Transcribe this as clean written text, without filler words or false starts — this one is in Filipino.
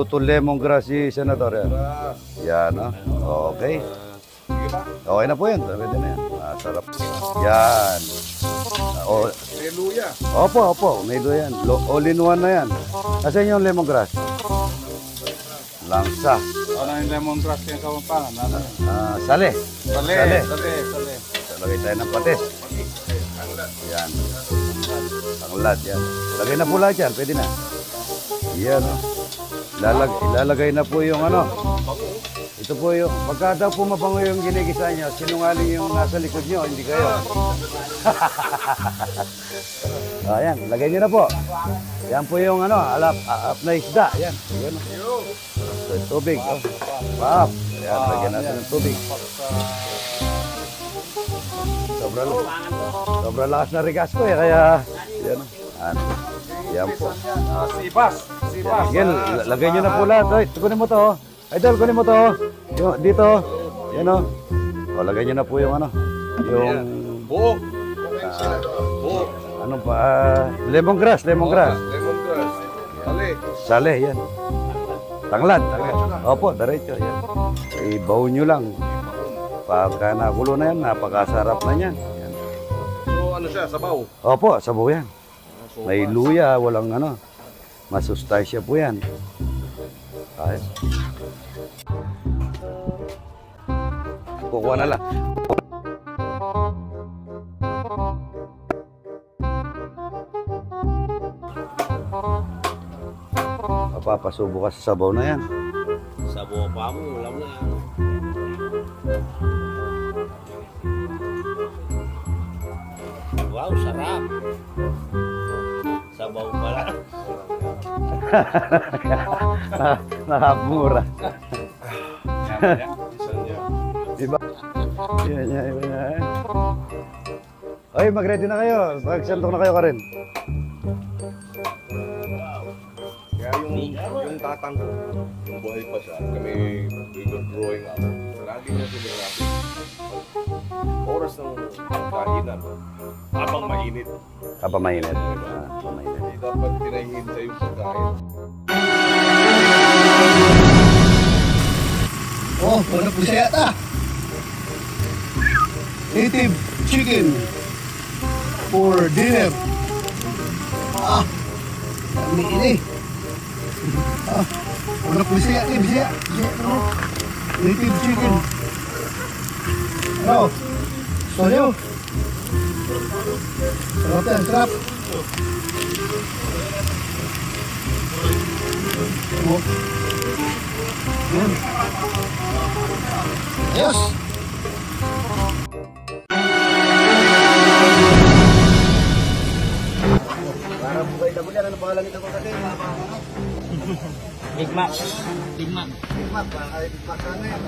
Nagluluto lemongrass si Senador yan. Yan, no? Okay. Okay na po yan. Pwede na yan. Sarap. Yan. May luya. Opo. May luya yan. All in one na yan. Asan yung lemongrass? Langsa. Ano yung lemongrass yung Kapampangan? Ano yan? Sale. Sale. Lagay tayo ng patis. Yan. Tanglad yan. Lagay na po lahat yan. Pwede na. Yan, no? Ilalagay na po yung ano. Ito po yung, pagka daw po mabango yung ginigisa nyo, sinungaling yung nasa likod nyo, hindi kayo. Ayan, lagay nyo na po. Yan po yung ano, alap na isda. Yan. Yan. Tubig. Oh. Pap. Yan, lagyan natin ng tubig. Sobrang lakas na rigas ko eh, kaya yan. Yan po. Sibas. Yan, lagay nyo na po lahat. Ay, kunin mo to. Idol, kunin mo to. Yung, dito. Yan o. O, lagay nyo na po yung ano. Yung... Buhok. Buhok. Ano pa? Lemongrass. Lemongrass. Sale, yan. Tanglad. Opo, diretso. Yan. Ibaw nyo lang. Pagka nakulo na yan, napakasarap na yan. Yan. So, ano siya? Sabaw? Opo, sabaw yan. May luya, walang ano. Masustansya po yan. Ay. Kukuha na lang. Papapasubo ka sa sabaw na yan. Sabaw pa mo, ulam na yan. Wow, sarap. Sabaw pala. Nakamura. Iba. Iba. Oy, mag-ready na kayo. Mag-santong na kayo ka rin. Kaya yung tatang ko, yung buhay pa siya, kami we were growing up. Lagi niya sinasabi, oras ng pagkainan, habang mainit. Habang mainit. Mainit. Hindi dapat tinahin sa yung pagkain. Oh, wala po siya yata. Native chicken for dinner. Ini. Wala po siya yata. Bisaya. Native chicken. Ano? Gusto nyo? Sarap yan, sarap. Yan. Ayos. Para bukay na bulan, ano pangalan nito ko sa atin? Big Mac. Big Mac. Big Mac, Big Mac sana yan.